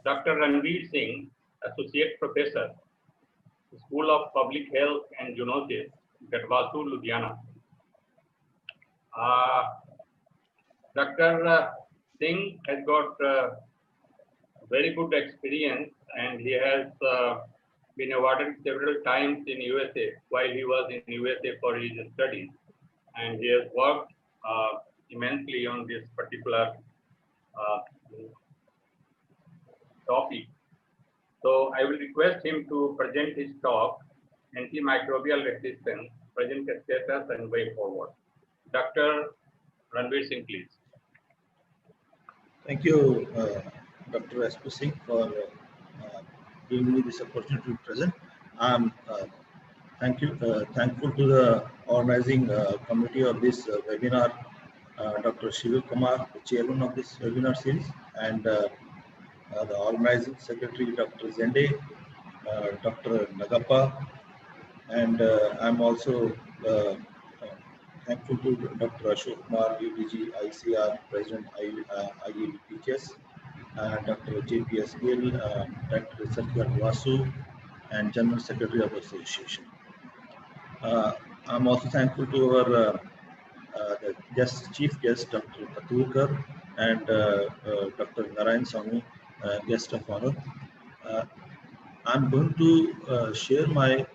Dr. Ranveer Singh, Associate Professor, School of Public Health and Zoonosis, Gatwasu, Ludhiana. Dr. Singh has got very good experience, and he has been awarded several times in USA while he was in USA for his studies, and he has worked immensely on this particular topic. So I will request him to present his talk, Antimicrobial Resistance, Present Status and Way Forward. Dr. Ranveer Singh, please. Thank you, Dr. S.P. Singh, for giving me this opportunity to present. I'm thankful to the organizing committee of this webinar, Dr. Shivil Kumar, the chairman of this webinar series, and the organizing secretary, Dr. Zende, Dr. Nagappa, and I'm also thankful to Dr. Ashok Kumar, UDG, ICR, President IEBPHS, Dr. JPS Gill, Dr. Satyar Vasu, and General Secretary of the Association. I'm also thankful to our the chief guest, Dr. Paturkar, and Dr. Narayan Swamy, guest of honor. I'm going to share my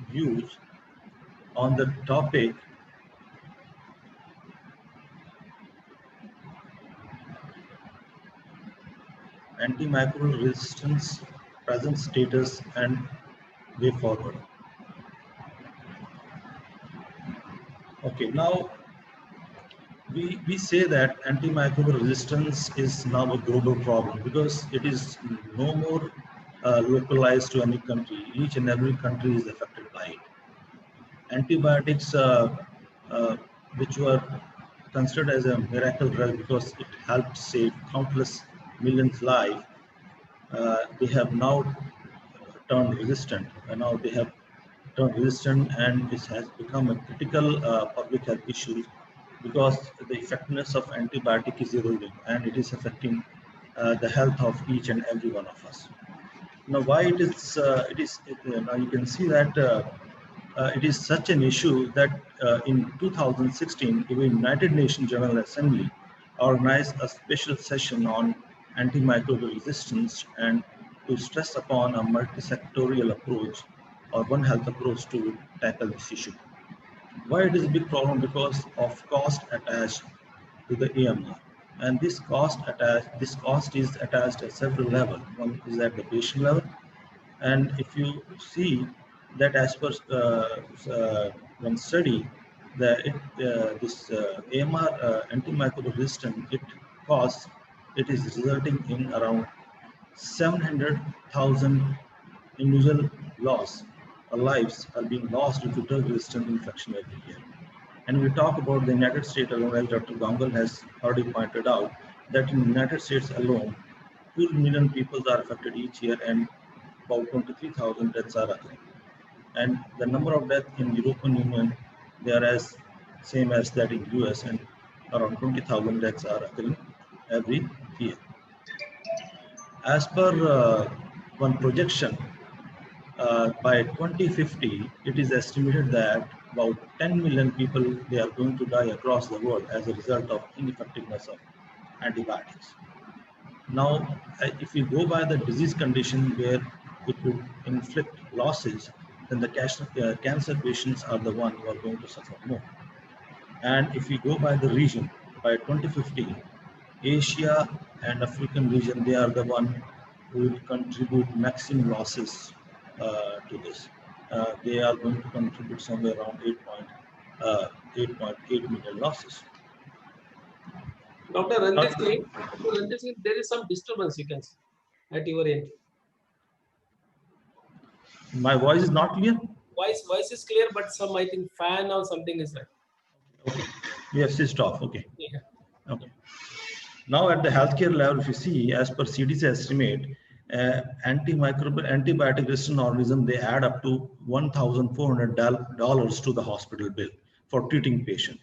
views on the topic antimicrobial resistance, present status, and way forward. Okay, now we say that antimicrobial resistance is now a global problem because it is no more localized to any country. Each and every country is affected by it. Antibiotics, which were considered as a miracle drug because it helped save countless millions' lives, they have now turned resistant. And now they have turned resistant, and this has become a critical public health issue because the effectiveness of antibiotic is eroding, and it is affecting the health of each and every one of us. Now, why it is? Now you can see that it is such an issue that in 2016, the United Nations General Assembly organized a special session on antimicrobial resistance and to stress upon a multi-sectorial approach or One Health approach to tackle this issue. Why it is a big problem? Because of cost attached to the AMR, and this cost is attached at several levels. One is at the patient level, and if you see that as per one study, that this AMR antimicrobial resistance, it is resulting in around 700,000 individual lives are being lost due to drug-resistant infection every year. And we talk about the United States alone, as Dr. Gangal has already pointed out, that in the United States alone, 2 million people are affected each year, and about 23,000 deaths are occurring. And the number of deaths in European Union, they are as same as that in US, and around 20,000 deaths are occurring every year. As per one projection, by 2050, it is estimated that about 10 million people, they are going to die across the world as a result of ineffectiveness of antibiotics. Now, if we go by the disease condition where it would inflict losses, then the cancer patients are the ones who are going to suffer more. And if we go by the region, by 2050, Asia and African region, they are the one who will contribute maximum losses to this. They are going to contribute somewhere around 8.8 million losses. Dr. Ranjit Singh, there is some disturbance you can see at your end. My voice is not clear? Voice is clear, but some, I think, fan or something is there. Okay. Yes, switched off. Okay. Yeah. Okay. Now at the healthcare level, if you see, as per CDC estimate, antibiotic resistant organisms, they add up to $1,400 to the hospital bill for treating patient.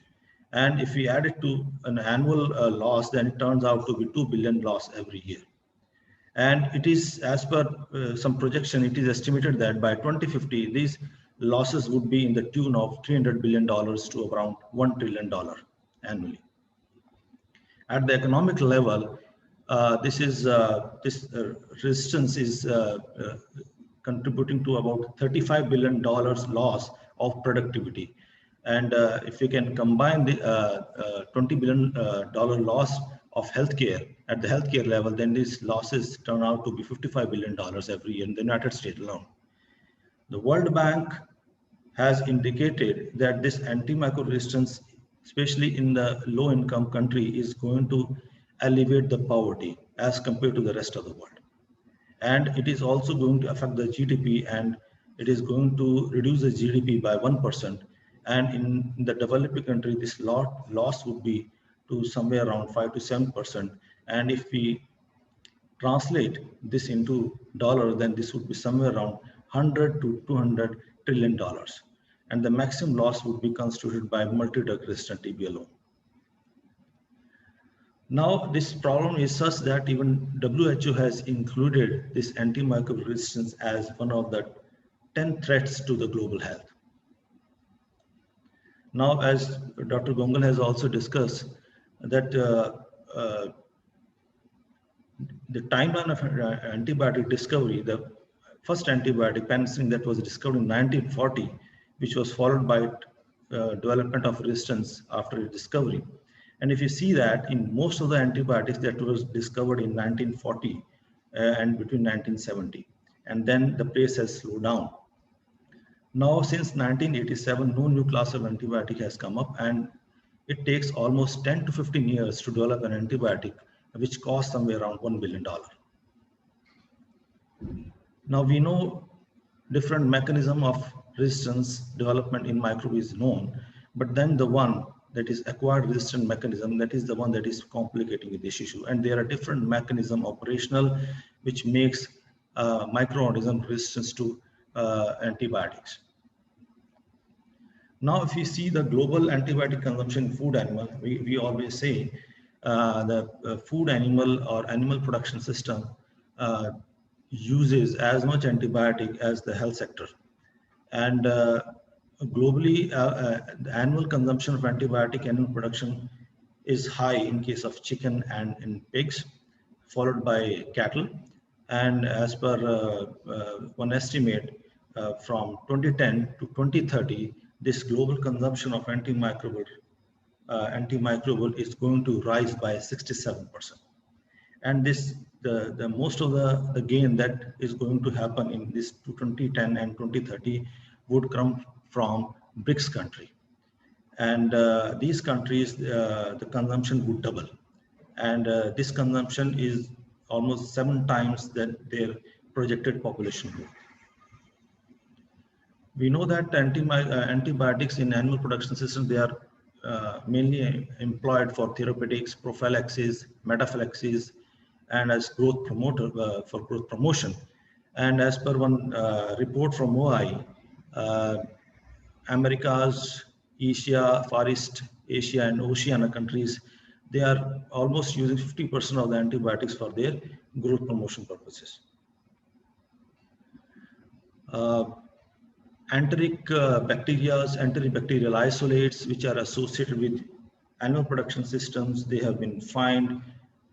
And if we add it to an annual loss, then it turns out to be 2 billion loss every year. And it is, as per some projection, it is estimated that by 2050, these losses would be in the tune of $300 billion to around $1 trillion annually. At the economic level, this resistance is contributing to about $35 billion loss of productivity. And if we can combine the $20 billion loss of healthcare at the healthcare level, then these losses turn out to be $55 billion every year in the United States alone. The World Bank has indicated that this antimicrobial resistance, especially in the low-income country, is going to alleviate the poverty as compared to the rest of the world. And it is also going to affect the GDP, and it is going to reduce the GDP by 1%. And in the developing country, this loss would be to somewhere around 5 to 7%. And if we translate this into dollar, then this would be somewhere around 100 to 200 trillion dollars. And the maximum loss would be constituted by multi-drug resistant TB alone. Now, this problem is such that even WHO has included this antimicrobial resistance as one of the 10 threats to the global health. Now, as Dr. Gongal has also discussed, that the timeline of antibiotic discovery, the first antibiotic, penicillin, that was discovered in 1940, which was followed by development of resistance after its discovery. And if you see that in most of the antibiotics that was discovered in 1940 and between 1970, and then the pace has slowed down. Now, since 1987, no new class of antibiotic has come up, and it takes almost 10 to 15 years to develop an antibiotic, which costs somewhere around $1 billion. Now, we know different mechanism of resistance development in microbe is known, but then the one that is acquired resistant mechanism, that is the one that is complicating this issue. And there are different mechanism operational, which makes microorganism resistance to antibiotics. Now, if you see the global antibiotic consumption in food animal, we always say the food animal or animal production system uses as much antibiotic as the health sector. And globally, the annual consumption of antibiotic animal production is high in case of chicken and in pigs, followed by cattle. And as per one estimate, from 2010 to 2030, this global consumption of antimicrobial is going to rise by 67%. And this, the most of the gain that is going to happen in this 2010 and 2030 would come from BRICS country. And these countries, the consumption would double. And this consumption is almost 7 times that their projected population growth. We know that antibiotics in animal production systems, they are mainly employed for therapeutics, prophylaxis, metaphylaxis, and as growth promoter for growth promotion. And as per one report from OI, Americas, Asia, Far East Asia, and Oceania countries, they are almost using 50% of the antibiotics for their growth promotion purposes. Enteric bacteria, enterobacterial isolates, which are associated with animal production systems, they have been found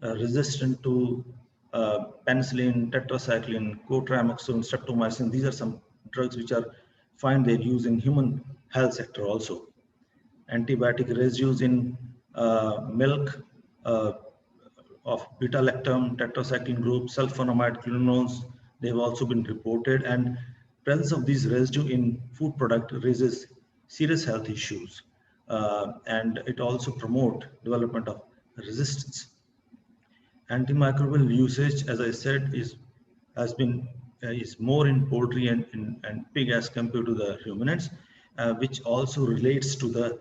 resistant to penicillin, tetracycline, cotrimoxone, streptomycin. These are some drugs which are found their use in human health sector also. Antibiotic residues in milk of beta-lactam, tetracycline group, sulfonamide quinones, they have also been reported, and presence of these residue in food product raises serious health issues, and it also promote development of resistance. Antimicrobial usage, as I said, is more in poultry and pig as compared to the ruminants, which also relates to the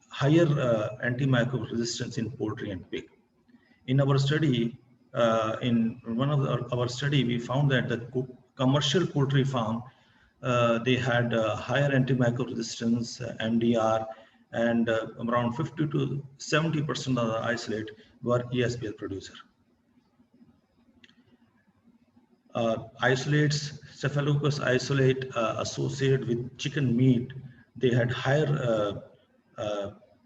higher antimicrobial resistance in poultry and pig. In our study, in one of our study, we found that the commercial poultry farm, they had higher antimicrobial resistance, MDR, and around 50 to 70% of the isolate were ESBL producer. isolates, Staphylococcus isolate associated with chicken meat, they had higher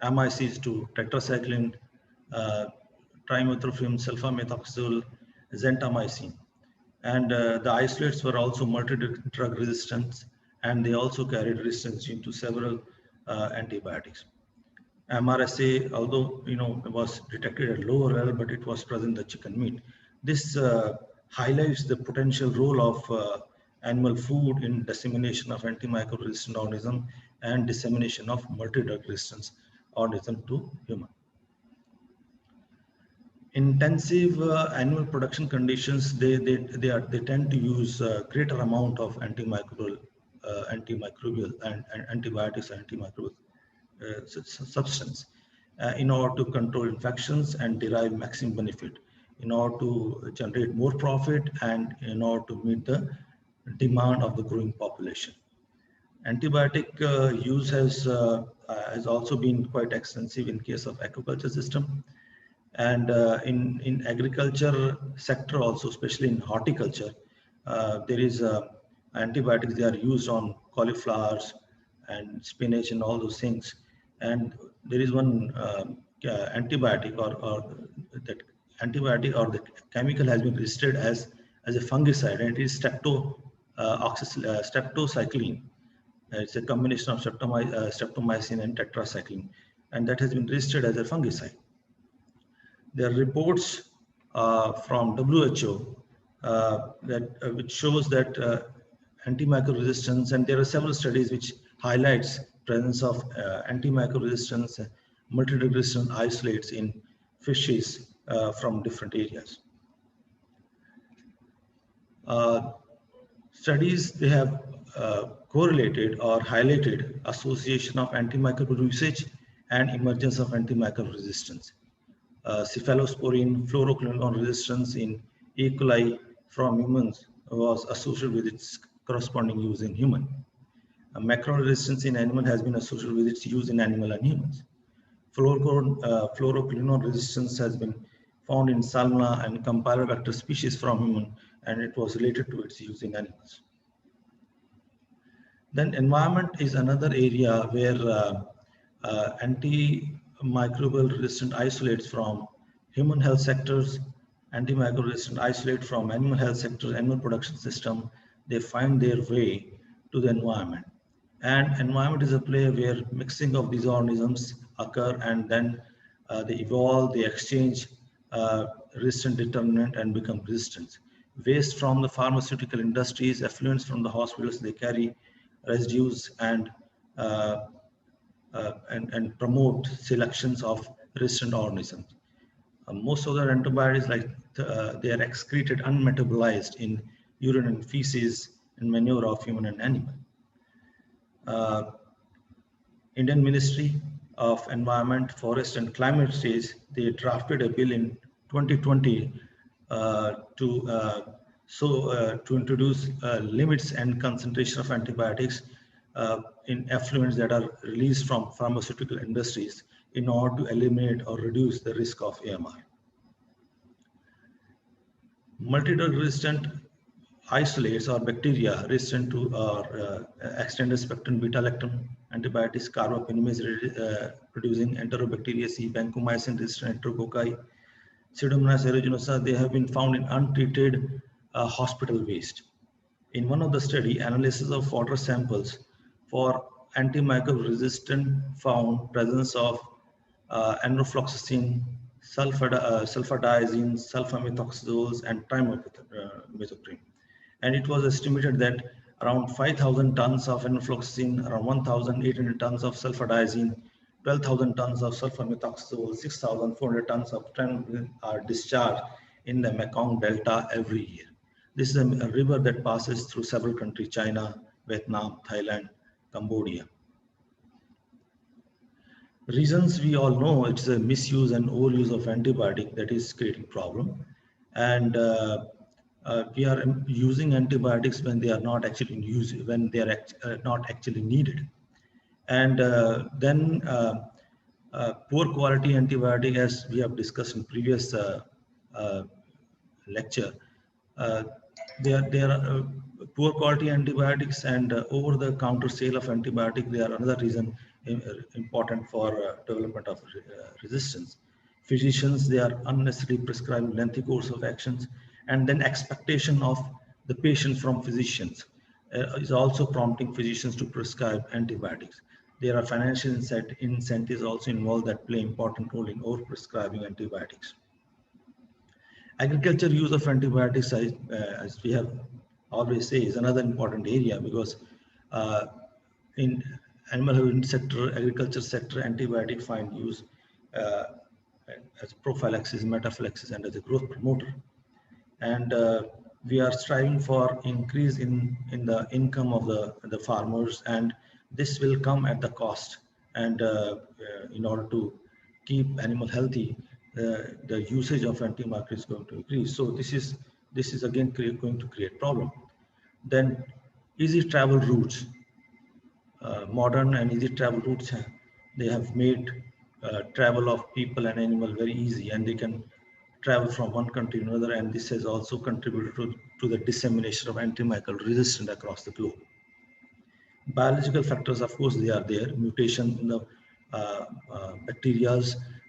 MICs to tetracycline, trimethoprim, sulfamethoxazole, zentamicin. And the isolates were also multi-drug resistant, and they also carried resistance gene to several antibiotics. MRSA, although was detected at lower level, but it was present in the chicken meat. This highlights the potential role of animal food in dissemination of antimicrobial resistant organism and dissemination of multi-drug resistance organism to human. Intensive animal production conditions, they tend to use greater amount of antimicrobial and antibiotics and antimicrobial substance in order to control infections and derive maximum benefit, in order to generate more profit and in order to meet the demand of the growing population. Antibiotic use has also been quite extensive in case of aquaculture system, and in agriculture sector also, especially in horticulture, there is antibiotics. They are used on cauliflowers and spinach and all those things. And there is one antibiotic or that antibiotic or the chemical has been listed as a fungicide, and it is streptocycline. It's a combination of streptomycin and tetracycline, and that has been listed as a fungicide. There are reports from WHO which shows that antimicrobial resistance, and there are several studies which highlights presence of antimicrobial resistance, multi-drug resistant isolates in fishes from different areas. Studies, they have correlated or highlighted association of antimicrobial usage and emergence of antimicrobial resistance. Cephalosporin fluoroquinolone resistance in E. coli from humans was associated with its corresponding use in human. Macron resistance in animal has been associated with its use in animal and humans. Fluoroquinolone resistance has been found in Salmonella and Campylobacter species from human, and it was related to its use in animals. Then environment is another area where antimicrobial resistant isolates from human health sectors, antimicrobial resistant isolate from animal health sector, animal production system, they find their way to the environment. And environment is a place where mixing of these organisms occur, and then they evolve, they exchange resistant determinant and become resistant. Waste from the pharmaceutical industries, effluents from the hospitals, they carry residues and promote selections of resistant organisms. Most of the antibiotics, they are excreted unmetabolized in urine and feces and manure of human and animal. Indian Ministry of Environment, Forest and Climate Change, they drafted a bill in 2020 to introduce limits and concentration of antibiotics in effluents that are released from pharmaceutical industries in order to eliminate or reduce the risk of AMR. Multi-drug resistant isolates or bacteria resistant to extended spectrum beta-lactam antibiotics, carbapenemase producing Enterobacteriaceae, vancomycin resistant enterococci, Pseudomonas aeruginosa, they have been found in untreated hospital waste. In one of the study, analysis of water samples for antimicrobial resistant found presence of enrofloxacin, sulfadiazine, sulfamethoxazoles, and trimethoprim. And it was estimated that around 5,000 tons of enrofloxacin, around 1,800 tons of sulfadiazine, 12,000 tons of sulfamethoxazole, 6,400 tons of trimethoprim are discharged in the Mekong Delta every year. This is a river that passes through several countries: China, Vietnam, Thailand, Cambodia. Reasons we all know, it's a misuse and overuse of antibiotic that is creating problem. And we are using antibiotics when they are not actually in use, when they are not actually needed. And then poor quality antibiotic, as we have discussed in previous lecture, They are poor quality antibiotics and over-the-counter sale of antibiotic. They are another reason important for development of resistance. Physicians, they are unnecessarily prescribing lengthy course of actions, and then expectation of the patient from physicians is also prompting physicians to prescribe antibiotics. There are financial incentives also involved that play important role in over-prescribing antibiotics. Agriculture use of antibiotics, as we have always say, is another important area because uh, in animal husbandry sector, agriculture sector, antibiotic find use uh, as prophylaxis, metaphylaxis, and as a growth promoter. And we are striving for increase in the income of the farmers, and this will come at the cost. And in order to keep animal healthy, the usage of antibiotics is going to increase. So this is again going to create problem. Then easy travel routes, modern and easy travel routes, they have made travel of people and animal very easy, and they can travel from one country to another, and this has also contributed to the dissemination of antimicrobial resistance across the globe. Biological factors, of course, they are there. Mutation in the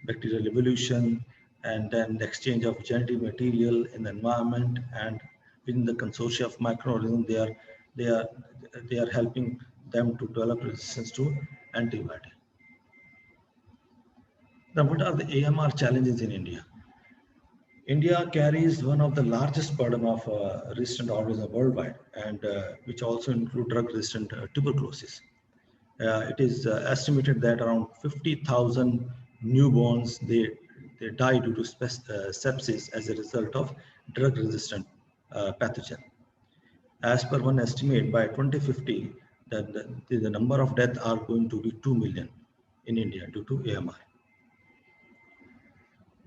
bacterial evolution, and then the exchange of genetic material in the environment and within the consortia of microorganisms. They are they are helping them to develop resistance to antibiotic. Now, what are the AMR challenges in India? India carries one of the largest burden of resistant organisms worldwide, and which also include drug-resistant tuberculosis. It is estimated that around 50,000 newborns they die due to sepsis as a result of drug-resistant pathogen. As per one estimate, by 2050, the number of deaths are going to be 2 million in India due to AMR.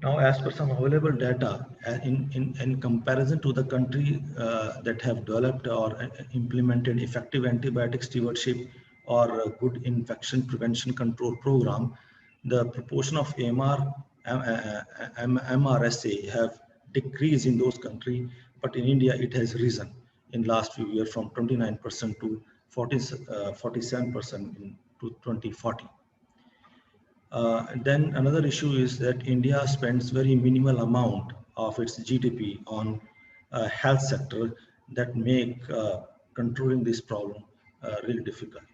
Now, as per some available data, in comparison to the country that have developed or implemented effective antibiotic stewardship or a good infection prevention control program, the proportion of AMR, MRSA have decreased in those countries, but in India it has risen in last few years from 29% to 47% in 2040. Then another issue is that India spends very minimal amount of its GDP on health sector that make controlling this problem really difficult.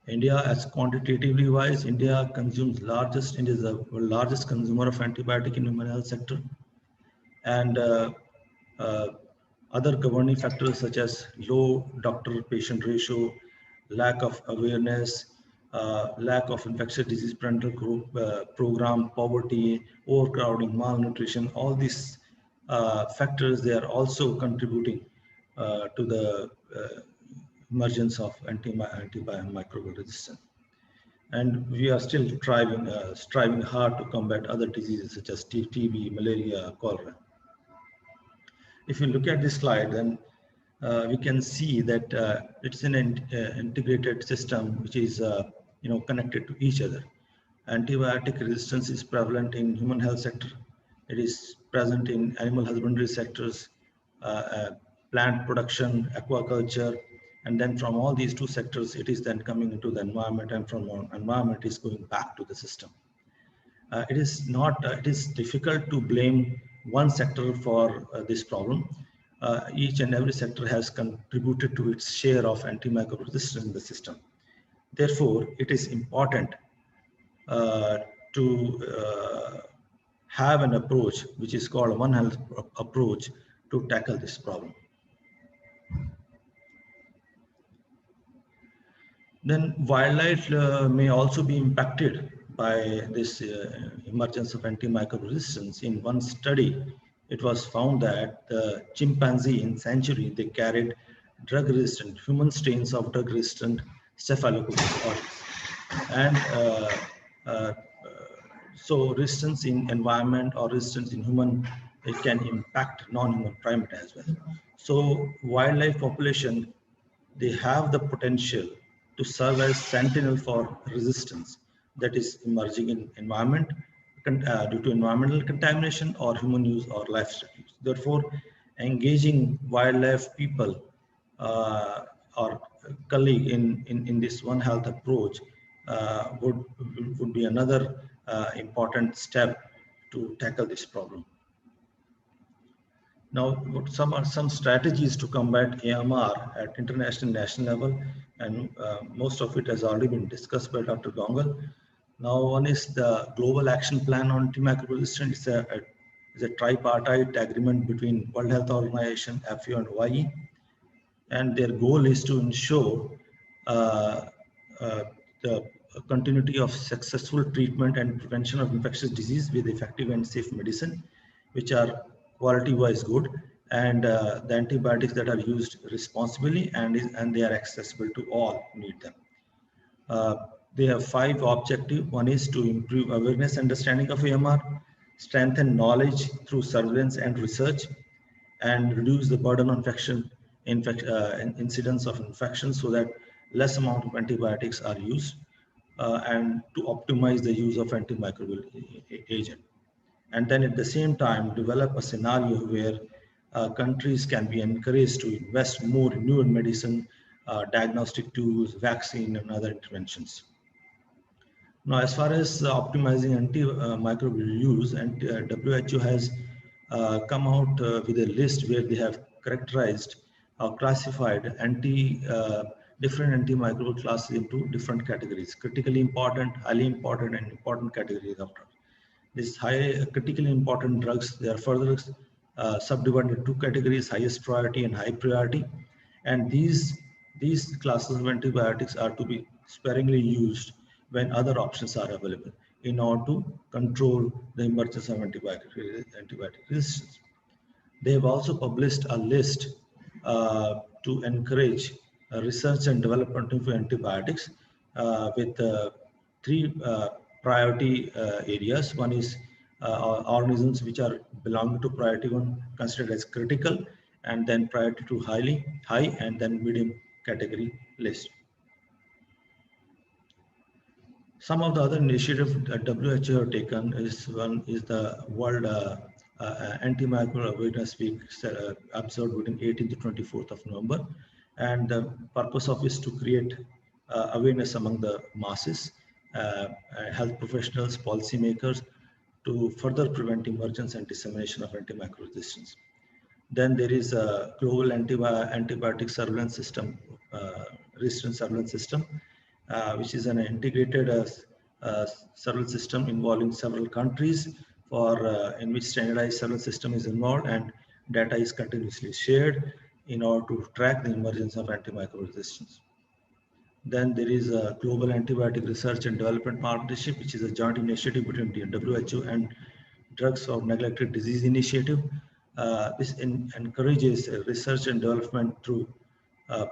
India, as quantitatively wise, India consumes India is the largest consumer of antibiotic in human health sector, and uh, other governing factors such as low doctor-patient ratio, lack of awareness, lack of infectious disease parental group program, poverty, overcrowding, malnutrition, all these factors, they are also contributing to the emergence of antimicrobial resistance. And we are still striving hard to combat other diseases such as TB, malaria, cholera. If you look at this slide, then we can see that it's an integrated system which is connected to each other. Antibiotic resistance is prevalent in human health sector. It is present in animal husbandry sectors, plant production, aquaculture, and then from all these two sectors, it is then coming into the environment, and from environment is going back to the system. It is difficult to blame one sector for this problem. Each and every sector has contributed to its share of antimicrobial resistance in the system. Therefore, it is important to have an approach which is called a One Health approach to tackle this problem. Then wildlife may also be impacted by this emergence of antimicrobial resistance. In one study, it was found that the chimpanzee in sanctuary, they carried drug-resistant, human strains of drug-resistant Staphylococcus aureus. And so resistance in environment or resistance in human, it can impact non-human primate as well. So wildlife population, they have the potential to serve as sentinel for resistance that is emerging in environment due to environmental contamination or human use or livestock use. Therefore, engaging wildlife people or colleague in this One Health approach would be another important step to tackle this problem. Now, what some strategies to combat AMR at international and national level, and most of it has already been discussed by Dr. Gongal. Now, one is the Global Action Plan on Antimicrobial Resistance. It's a tripartite agreement between World Health Organization, FAO, and OIE, and their goal is to ensure the continuity of successful treatment and prevention of infectious disease with effective and safe medicine, which are quality-wise good, and the antibiotics that are used responsibly and they are accessible to all who need them. They have 5 objectives. One is to improve awareness, understanding of AMR, strengthen knowledge through surveillance and research, and reduce the burden on incidence of infection so that less amount of antibiotics are used, and to optimize the use of antimicrobial agent. And then at the same time, develop a scenario where countries can be encouraged to invest more in newer medicine, diagnostic tools, vaccine, and other interventions. Now, as far as optimizing antimicrobial use, and WHO has come out with a list where they have characterized or classified different antimicrobial classes into different categories: critically important, highly important, and important categories of drugs. These critically important drugs, they are further subdivided into 2 categories: highest priority and high priority. And these classes of antibiotics are to be sparingly used when other options are available in order to control the emergence of antibiotic resistance. They have also published a list to encourage research and development of antibiotics with 3 priority areas. One is organisms which are belonging to priority 1 considered as critical, and then priority 2 high, and then medium category list. Some of the other initiatives that WHO have taken is one is the World Antimicrobial Awareness Week observed between 18th to 24th of November, and the purpose of is to create awareness among the masses, health professionals, policymakers, to further prevent emergence and dissemination of antimicrobial resistance. Then there is a global antibiotic surveillance system, resistance surveillance system, which is an integrated surveillance system involving several countries, in which standardized surveillance system is involved and data is continuously shared in order to track the emergence of antimicrobial resistance. Then there is a Global Antibiotic Research and Development Partnership, which is a joint initiative between the WHO and Drugs for Neglected Disease Initiative. This encourages research and development through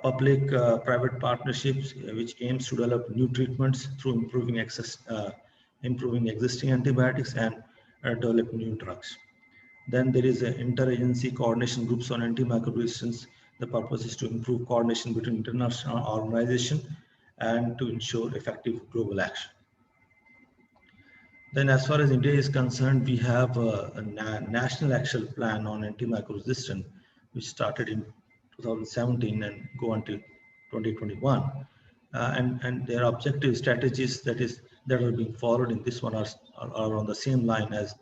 public-private partnerships, which aims to develop new treatments through improving existing antibiotics and develop new drugs. Then there is an interagency coordination groups on antimicrobial resistance. The purpose is to improve coordination between international organizations and to ensure effective global action. Then as far as India is concerned, we have a national action plan on antimicrobial resistance, which started in 2017 and go until 2021. And their objective strategies that are being followed in this one are on the same line as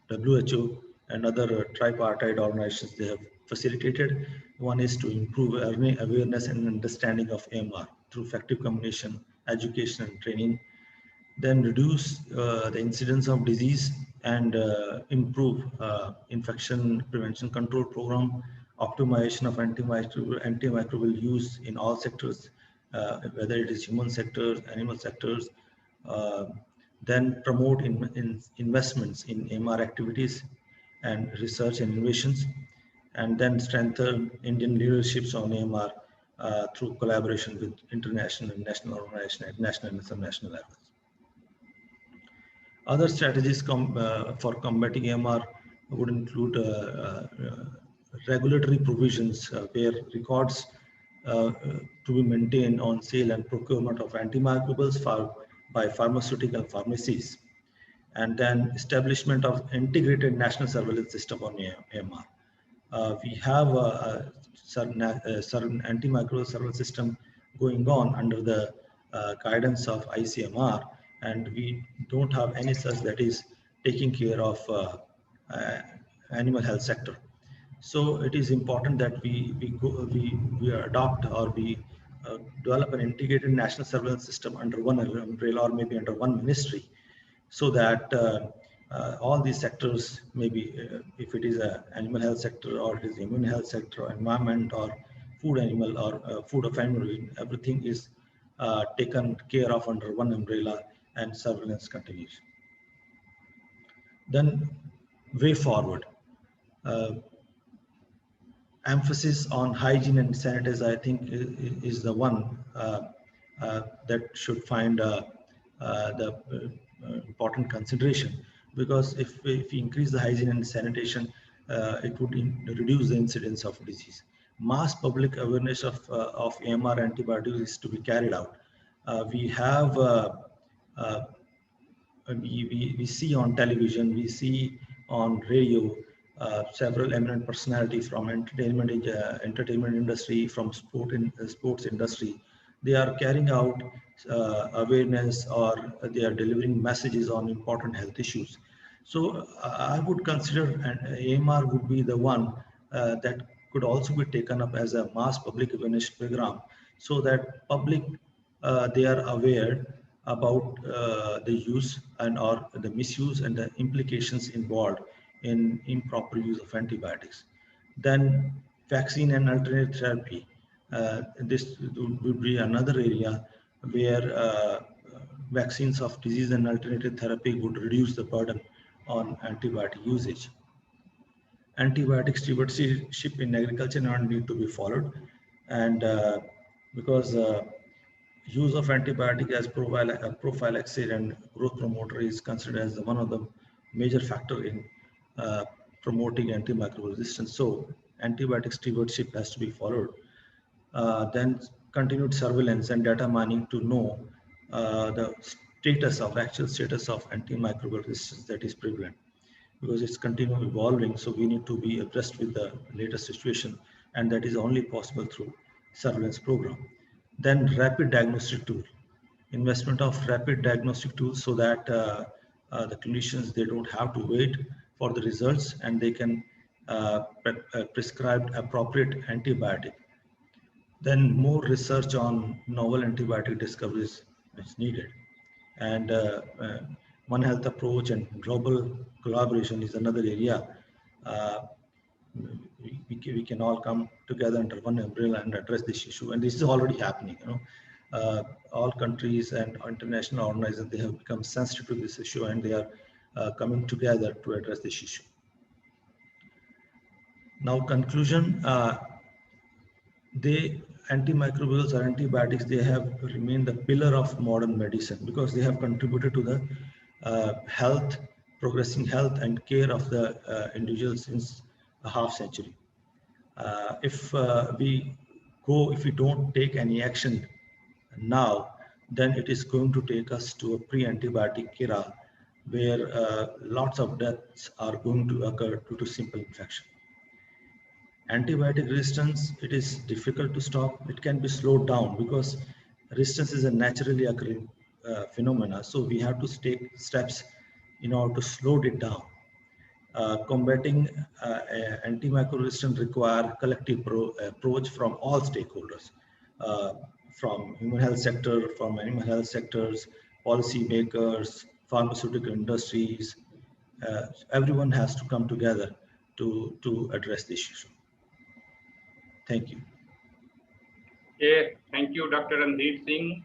WHO and other tripartite organizations they have facilitated. One is to improve awareness and understanding of AMR through effective communication, education, and training. Then reduce the incidence of disease and improve infection prevention control program, optimization of antimicrobial use in all sectors, whether it is human sectors, animal sectors. Then promote investments in AMR activities and research and innovations, and then strengthen Indian leaderships on AMR through collaboration with international and national organizations at national and subnational levels. Other strategies for combating AMR would include regulatory provisions where records to be maintained on sale and procurement of antimicrobials by pharmaceutical pharmacies, and then establishment of integrated national surveillance system on AMR. We have a certain antimicrobial surveillance system going on under the guidance of ICMR, and we don't have any such that is taking care of animal health sector. So it is important that we adopt or we develop an integrated national surveillance system under one umbrella or maybe under one ministry, so that all these sectors, maybe if it is a animal health sector or it is human health sector, environment or food animal or food of animal, everything is taken care of under one umbrella and surveillance continues. Then way forward. Emphasis on hygiene and sanitize, I think, is the one that should find the important consideration, because if we increase the hygiene and sanitation, it would reduce the incidence of disease. Mass public awareness of AMR antibiotics is to be carried out. We have we see on television, we see on radio, several eminent personalities from entertainment industry, from sports industry. They are carrying out awareness, or they are delivering messages on important health issues. So I would consider AMR would be the one that could also be taken up as a mass public awareness program, so that public they are aware about the use and or the misuse and the implications involved in improper use of antibiotics. Then vaccine and alternative therapy. This would be another area where vaccines of disease and alternative therapy would reduce the burden on antibiotic usage. Antibiotic stewardship in agriculture now need to be followed, and because use of antibiotic as prophylaxis and growth promoter is considered as one of the major factor in promoting antimicrobial resistance. So antibiotic stewardship has to be followed. Then continued surveillance and data mining to know the actual status of antimicrobial resistance that is prevalent, because it's continually evolving. So we need to be abreast with the latest situation, and that is only possible through surveillance program. Then rapid diagnostic tool, investment of rapid diagnostic tools, so that the clinicians, they don't have to wait for the results and they can prescribe appropriate antibiotic. Then more research on novel antibiotic discoveries is needed. And One Health approach and global collaboration is another area. We can all come together under one umbrella and address this issue, and this is already happening. All countries and international organizations, they have become sensitive to this issue, and they are coming together to address this issue. Now, conclusion: antimicrobials or antibiotics, they have remained the pillar of modern medicine, because they have contributed to the progressing health and care of the individual since a half century. If we don't take any action now, then it is going to take us to a pre-antibiotic era, where lots of deaths are going to occur due to simple infection. Antibiotic resistance, it is difficult to stop. It can be slowed down, because resistance is a naturally occurring phenomena. So we have to take steps in order to slow it down. Combating antimicrobial resistance require collective approach from all stakeholders, from human health sector, from animal health sectors, policy makers, pharmaceutical industries. Everyone has to come together to address this issue. Thank you. Okay, thank you, Dr. Randeep Singh,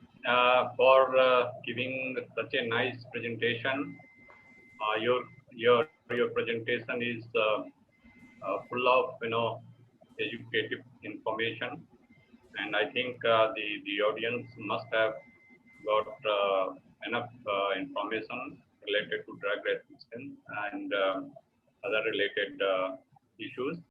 for giving such a nice presentation. Your presentation is full of educative information, and I think the audience must have got enough information related to drug resistance and other related issues.